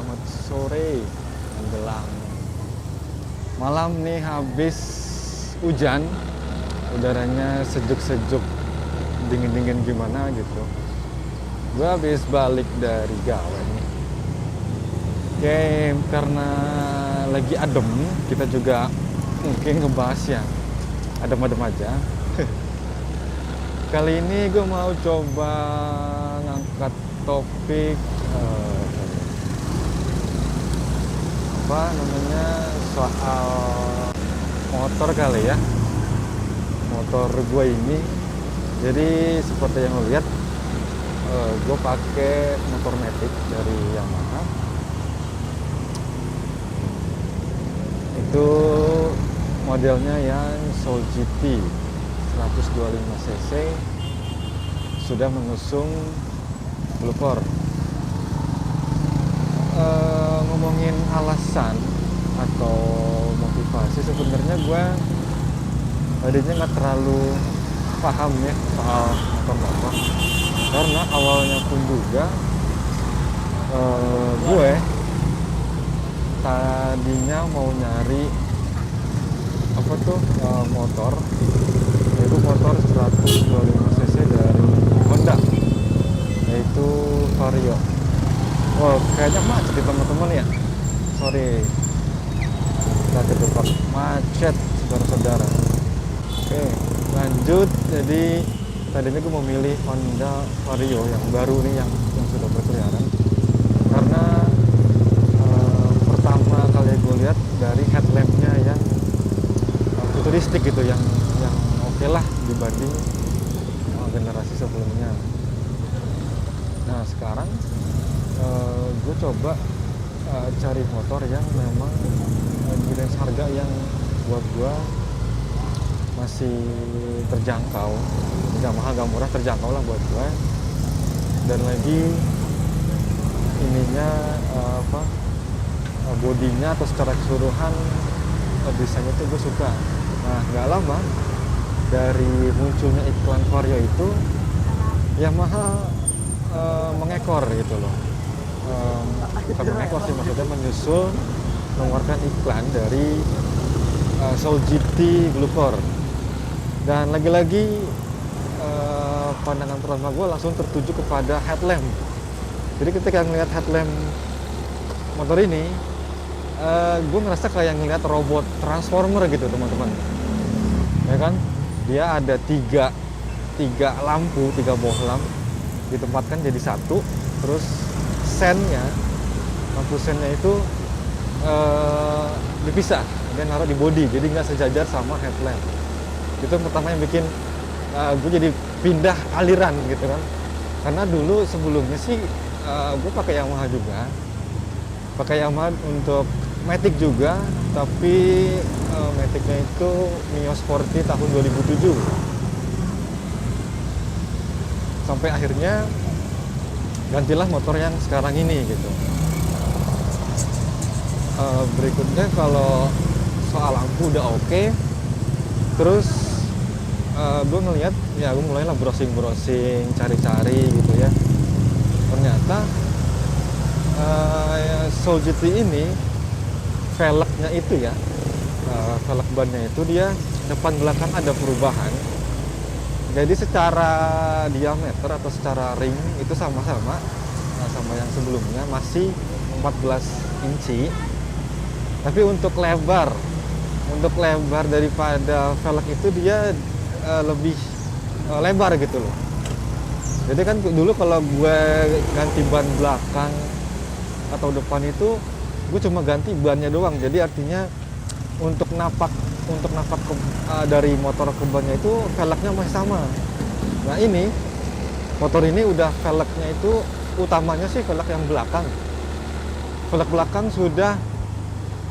selamat sore menjelang malam nih, habis hujan, udaranya sejuk-sejuk, dingin-dingin gimana gitu. Gue habis balik dari gawe nih. Oke, karena lagi adem, kita juga mungkin ngebahas yang adem-adem aja. Kali ini gue mau coba ngangkat topik soal motor kali ya. Motor gue ini, jadi seperti yang lo lihat, gue pakai motor Matic dari Yamaha. Itu modelnya yang Soul GT 125 cc, sudah mengusung Blue Core. Ngomongin alasan atau motivasi, sebenarnya gue tadinya nggak terlalu paham ya soal motor-motor, karena awalnya pun juga gue tadinya mau nyari motor, yaitu motor 125 cc dari Honda, yaitu Vario. Wow, kayaknya macet di teman-teman ya. Sorry, kita kejebak macet, saudara-saudara. Oke, lanjut. Jadi tadinya gue memilih Honda Vario yang baru nih, yang sudah berkeliaran, karena pertama kali gue lihat dari headlampnya yang futuristik gitu, yang oke lah dibanding generasi sebelumnya. Nah sekarang gue coba cari motor yang memang di range harga yang buat gue masih terjangkau, nggak mahal nggak murah, terjangkau lah buat gue. Dan lagi ininya bodinya atau secara keseluruhan desainnya tuh gue suka. Nah nggak lama dari munculnya iklan Vario itu, Yamaha mengekor gitu loh. Bukan mengekor sih, maksudnya menyusul mengeluarkan iklan dari Soul GT Blue Core. Dan lagi-lagi pandangan pertama gue langsung tertuju kepada headlamp. Jadi ketika ngelihat headlamp motor ini, gue ngerasa kayak ngelihat robot transformer gitu teman-teman, ya kan? Dia ada tiga lampu, 3 bohlam ditempatkan jadi satu, terus lampu sennya itu dipisah dan naruh di body, jadi nggak sejajar sama headlamp. Itu yang pertama yang bikin gue jadi pindah aliran gitu kan. Karena dulu sebelumnya sih gue pakai Yamaha juga, pakai Yamaha untuk Matic juga, tapi Maticnya itu Mio Sporty tahun 2007. Sampai akhirnya gantilah motor yang sekarang ini gitu. Berikutnya kalau soal lampu udah oke. Terus gue ngeliat, ya gue mulailah browsing, cari-cari gitu ya. Ternyata Soul GT ini velgnya itu ya, velg bannya itu dia depan belakang ada perubahan. Jadi secara diameter atau secara ring itu sama-sama sama yang sebelumnya, masih 14 inci. Tapi untuk lebar daripada velg itu dia lebih lebar gitu loh. Jadi kan dulu kalau gue ganti ban belakang atau depan itu, gue cuma ganti bannya doang. Jadi artinya untuk napak dari motor ke bannya itu velgnya masih sama. Nah ini motor ini udah velgnya itu, utamanya sih velg yang belakang. Velg belakang sudah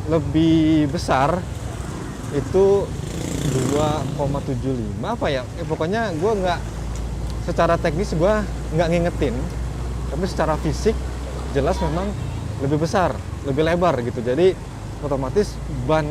lebih besar, itu 2,75 apa ya, pokoknya gue nggak, secara teknis gue nggak ngingetin, tapi secara fisik jelas memang lebih besar, lebih lebar gitu. Jadi otomatis ban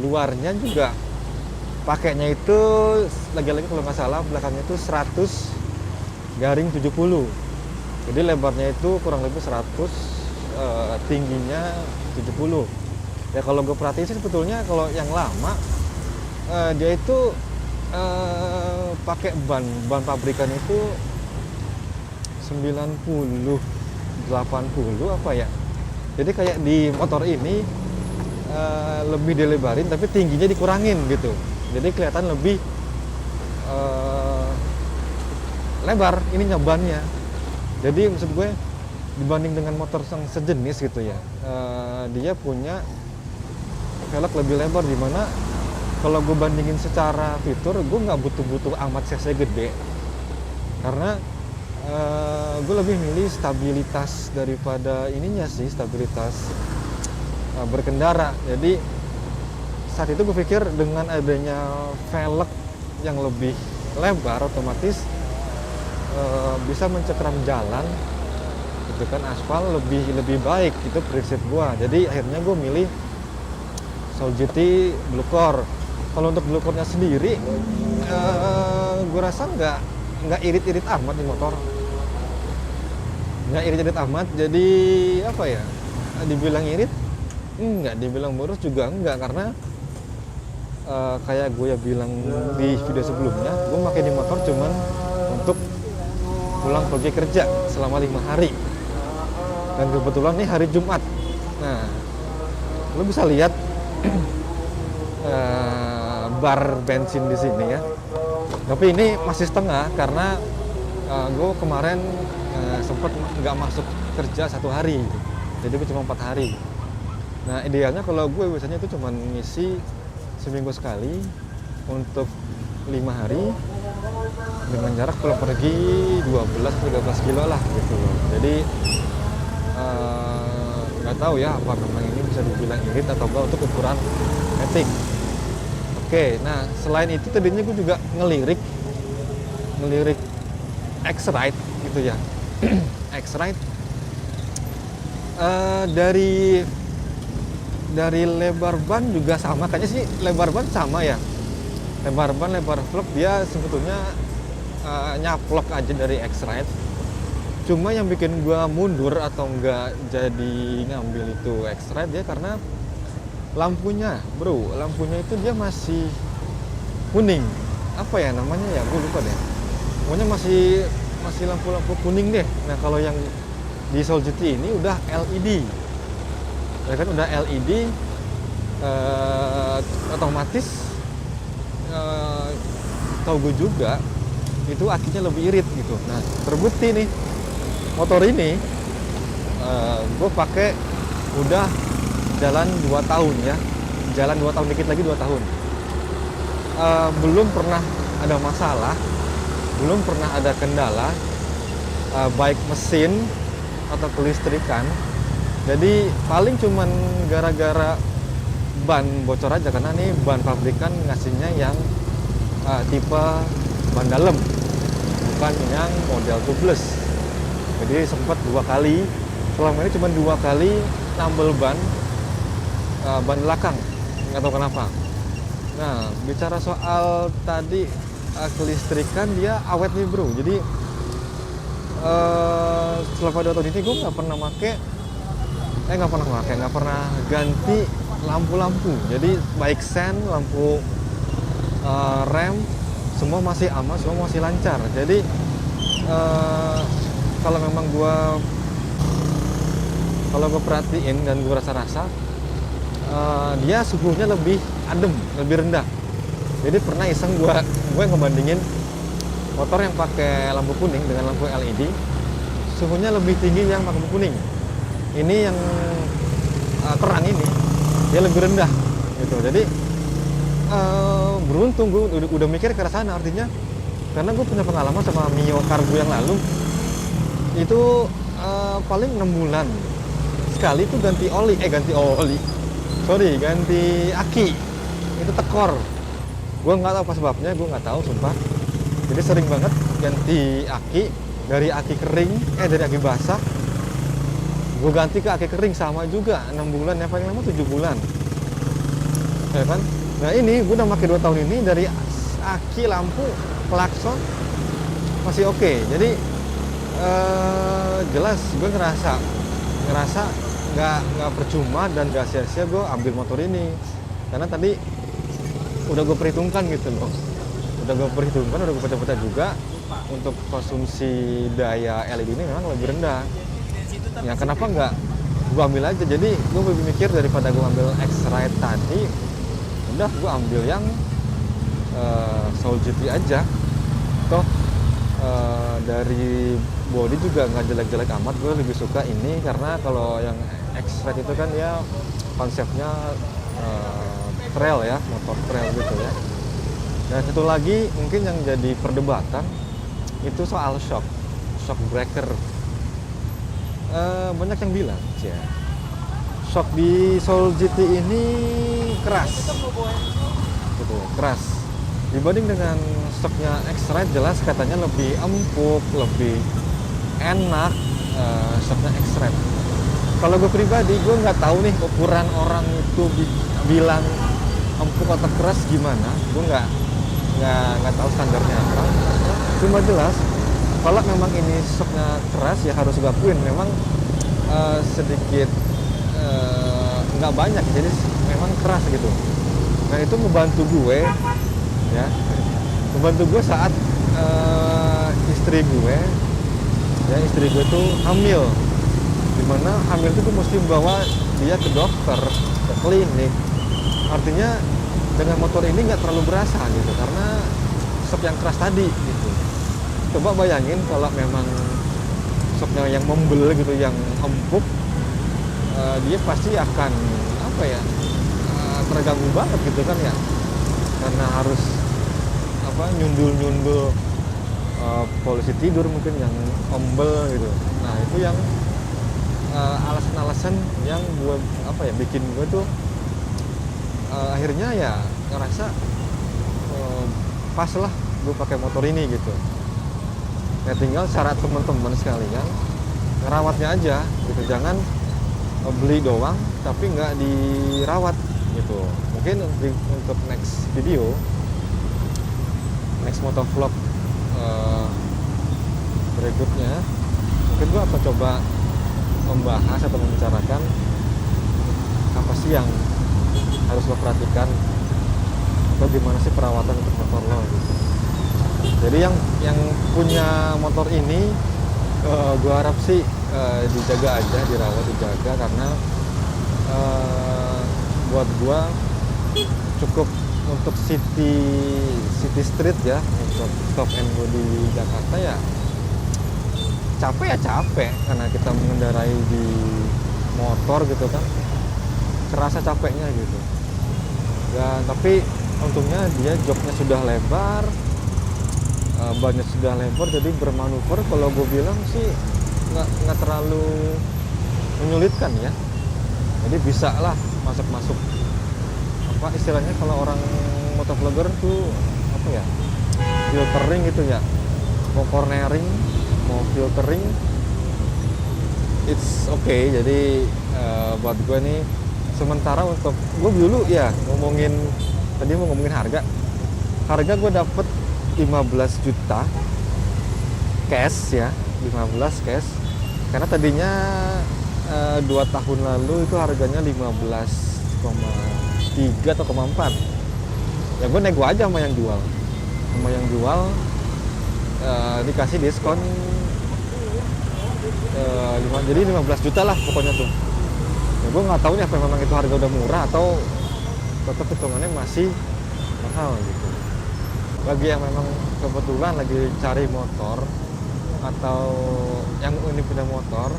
luarnya juga pakainya itu lagi-lagi kalau nggak salah belakangnya itu 100/70. Jadi lebarnya itu kurang lebih 100 tingginya 70. Ya kalau gue perhatiin sih sebetulnya kalau yang lama dia itu pakai ban pabrikan itu 90 80 apa ya. Jadi kayak di motor ini lebih dilebarin tapi tingginya dikurangin gitu. Jadi kelihatan lebih lebar ininya bannya. Jadi maksud gue dibanding dengan motor yang sejenis gitu ya, dia punya velg lebih lebar, di mana kalau gue bandingin secara fitur gue nggak butuh amat cc gede, karena gue lebih milih stabilitas daripada ininya sih, stabilitas berkendara. Jadi saat itu gue pikir dengan adanya velg yang lebih lebar otomatis bisa mencekram jalan gitu kan, aspal lebih baik, itu prinsip gue. Jadi akhirnya gue milih Soul GT Blue Core. Kalau untuk Blue Core-nya sendiri gue rasa nggak irit-irit amat di motor, nggak irit-irit amat. Jadi apa ya, dibilang irit enggak, dibilang boros juga enggak, karena kayak gue ya bilang di video sebelumnya, gue pakai di motor cuman untuk pulang pergi kerja selama 5 hari, dan kebetulan nih hari Jumat. Nah, lo bisa lihat bar bensin di sini ya, tapi ini masih setengah karena gue kemarin sempat nggak masuk kerja 1 hari, jadi gue cuma 4 hari. Nah, idealnya kalau gue biasanya itu cuma ngisi seminggu sekali untuk 5 hari dengan jarak pulang pergi 12-13 kilo lah gitu loh. Jadi nggak tahu ya apa memang ini bisa dibilang irit atau enggak untuk ukuran matic. Oke, nah selain itu tadinya gue juga ngelirik X-Ride gitu ya. X-Ride dari lebar ban juga sama, kayaknya sih lebar ban sama ya. Lebar ban, lebar velg dia sebetulnya nyaplok aja dari X-Ride. Cuma yang bikin gua mundur atau enggak jadi ngambil itu X-Ride dia karena lampunya, bro. Lampunya itu dia masih kuning. Apa ya namanya ya? Gue lupa deh. Pokoknya masih lampu-lampu kuning deh. Nah, kalau yang di Soul GT ini udah LED. Ya kan udah LED, otomatis tau gue juga itu akinya lebih irit gitu. Nah, terbukti nih motor ini gue pakai udah jalan 2 tahun ya, jalan 2 tahun dikit lagi 2 tahun. Belum pernah ada masalah, belum pernah ada kendala, baik mesin atau kelistrikan. Jadi paling cuman gara-gara ban bocor aja, karena nih ban pabrikan ngasihnya yang tipe ban dalam, bukan yang model tubeless. Jadi sempat 2 kali, selama ini cuma 2 kali nambel ban belakang, nggak tahu kenapa. Nah, bicara soal tadi kelistrikan, dia awet nih bro. Jadi selama 2 tahun ini gue nggak pernah ganti lampu-lampu. Jadi baik sen, lampu rem, semua masih aman, semua masih lancar. Jadi kalau memang gue perhatiin dan gue rasa dia suhunya lebih adem, lebih rendah. Jadi pernah iseng gue ngebandingin motor yang pakai lampu kuning dengan lampu LED, suhunya lebih tinggi yang pakai lampu kuning. Ini yang terang ini dia lebih rendah gitu. Jadi beruntung gue udah mikir ke arah sana, artinya karena gue punya pengalaman sama Mio Cargo yang lalu itu paling 6 bulan sekali itu ganti aki, itu tekor. Gue nggak tahu apa sebabnya, gue nggak tahu sumpah. Jadi sering banget ganti aki, dari aki kering dari aki basah gue ganti ke aki kering, sama juga 6 bulan, yang paling lama 7 bulan ya kan. Nah, ini gue udah pakai 2 tahun ini, dari aki, lampu, klakson masih oke. Jadi jelas gue ngerasa nggak percuma dan nggak sia-sia gue ambil motor ini, karena tadi udah gue perhitungkan gitu loh, udah gue pecah-pecah juga untuk konsumsi daya LED ini memang lebih rendah. Ya kenapa nggak gue ambil aja? Jadi gue lebih mikir daripada gue ambil X-Rite tadi, udah gue ambil yang Soul GT aja. Toh dari body juga nggak jelek-jelek amat, gue lebih suka ini karena kalau yang X-Rite itu kan ya konsepnya trail ya, motor trail gitu ya. Dan satu lagi mungkin yang jadi perdebatan itu soal shock breaker. Banyak yang bilang ya, shock di Soul GT ini keras gitu, keras dibanding dengan shocknya X-Rite. Jelas katanya lebih empuk, lebih enak shocknya X-Rite. Kalau gue pribadi, gue nggak tahu nih ukuran orang itu bilang empuk atau keras gimana. Gue nggak tahu standarnya apa. Cuma jelas kalau memang ini shocknya keras ya harus gue akuin memang sedikit nggak banyak, jadi memang keras gitu. Nah itu membantu gue ya, membantu gue saat istri gue tuh hamil, dimana hamil itu gue mesti bawa dia ke dokter, ke klinik. Artinya dengan motor ini nggak terlalu berasa gitu karena shock yang keras tadi gitu. Coba bayangin kalau memang shocknya yang membel gitu, yang empuk, dia pasti akan apa ya, terganggu banget gitu kan ya, karena harus apa nyundul polisi tidur mungkin yang ombel gitu. Nah itu yang alasan-alasan yang gue apa ya bikin gue tuh akhirnya ya ngerasa pas lah gue pakai motor ini gitu. Ya tinggal syarat teman-teman sekalian ngerawatnya aja gitu, jangan beli doang tapi nggak dirawat gitu. Mungkin untuk next video, next motovlog berikutnya, mungkin gue akan coba membahas atau membicarakan apa sih yang harus lo perhatikan atau gimana sih perawatan untuk motor lo gitu. Jadi yang punya motor ini gue harap sih dijaga aja, dirawat, dijaga, karena buat gue cukup untuk city street ya, untuk stop and go di Jakarta ya capek karena kita mengendarai di motor gitu kan, kerasa capeknya gitu. Dan tapi untungnya dia joknya sudah lebar, bannya sudah lebar, jadi bermanuver kalau gue bilang sih nggak terlalu menyulitkan ya. Jadi bisa lah masuk apa istilahnya kalau orang motovlogger tuh apa ya, filtering gitu ya, mau cornering, mau filtering, it's okay. Jadi buat gue nih sementara untuk gue dulu ya tadi mau ngomongin harga gue dapet 15 juta cash ya, 15 cash, karena tadinya 2 tahun lalu itu harganya 15,3 atau 4. Ya gue nego aja sama yang jual, dikasih diskon jadi 15 juta lah pokoknya tuh. Ya gue nggak tahu nih apa memang itu harga udah murah atau tetap hitungannya masih mahal gitu. Bagi yang memang kebetulan lagi cari motor atau yang ini punya motor,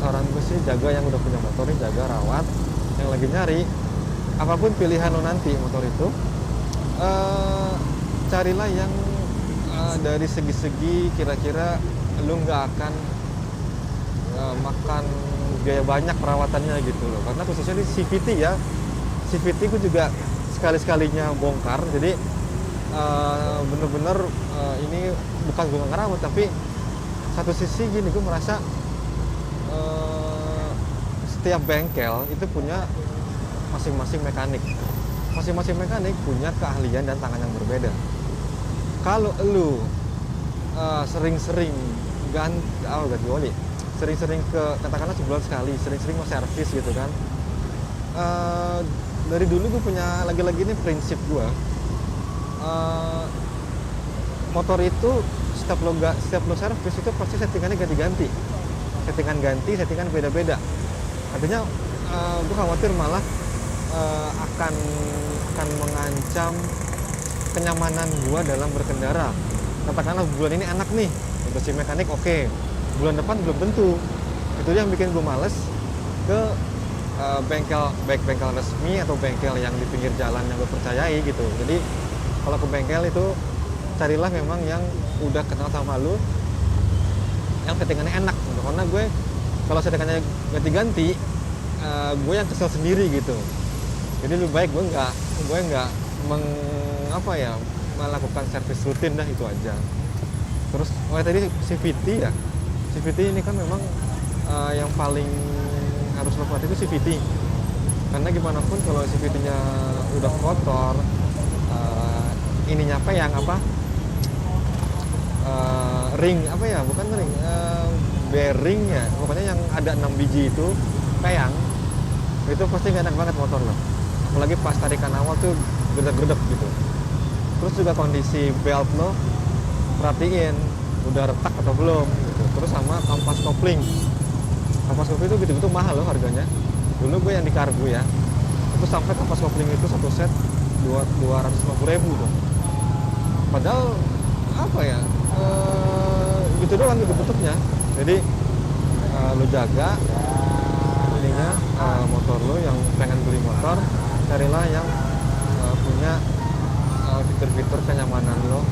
saran gue sih jaga yang udah punya motor ini, jaga, rawat. Yang lagi nyari, apapun pilihan lo nanti motor itu, carilah yang dari segi-segi kira-kira lo nggak akan makan biaya banyak perawatannya gitu loh. Karena khususnya di CVT ya, CVT gue juga sekali-sekalinya bongkar, jadi bener-bener ini bukan gue nggak ngerawat, tapi satu sisi gini, gue merasa setiap bengkel itu punya masing-masing mekanik punya keahlian dan tangan yang berbeda. Kalau lu sering-sering ganti oli, sering-sering ke, katakanlah sebulan sekali, sering-sering mau servis gitu kan. Dari dulu gue punya lagi-lagi ini prinsip gue, motor itu setiap lo servis itu pasti settingannya ganti-ganti, settingan beda-beda. Artinya gue khawatir malah akan mengancam kenyamanan gue dalam berkendara. Katakanlah bulan ini enak nih untuk si mekanik, oke, bulan depan belum tentu. Itu yang bikin gue males ke bengkel, baik bengkel resmi atau bengkel yang di pinggir jalan yang gue percayai gitu. Jadi kalau ke bengkel itu carilah memang yang udah kenal sama lu, yang settingannya enak gitu. Karena gue kalau settingannya ganti-ganti, gue yang kesel sendiri gitu. Jadi lebih baik gue nggak melakukan servis rutin dah, itu aja. Terus tadi CVT ya, CVT ini kan memang yang paling harus lo perhatikan itu CVT, karena gimana pun kalau CVT-nya udah kotor, ininya apa yang ring bukan ring, bearing ya, pokoknya yang ada 6 biji itu peyang, itu pasti gak enak banget motor lo. Apalagi pas tarikan awal tuh gredek-gredek gitu. Terus juga kondisi belt lo perhatiin udah retak atau belum gitu. Terus sama kampas kopling itu gitu-gitu mahal loh harganya. Dulu gue yang di kargo ya, itu sampai kampas kopling itu satu set 250.000 tuh. Padahal gitu doang gitu bentuknya. Jadi lo jaga ininya, motor lo yang pengen beli motor, carilah yang punya fitur-fitur kenyamanan lo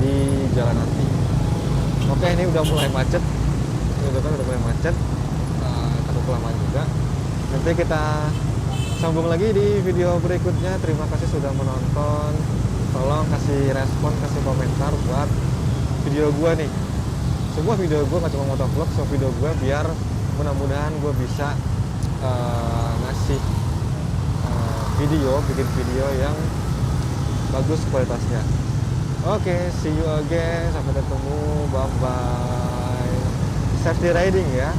di jalan nanti. Oke, ini udah mulai macet, takut kelamaan juga. Nanti kita sambung lagi di video berikutnya. Terima kasih sudah menonton. Tolong kasih respon, kasih komentar buat video gue nih. Semua video gue nggak cuma motovlog, semua video gue biar mudah-mudahan gue bisa ngasih bikin video yang bagus kualitasnya. Oke, see you again, sampai ketemu, bye bye. Safety riding ya.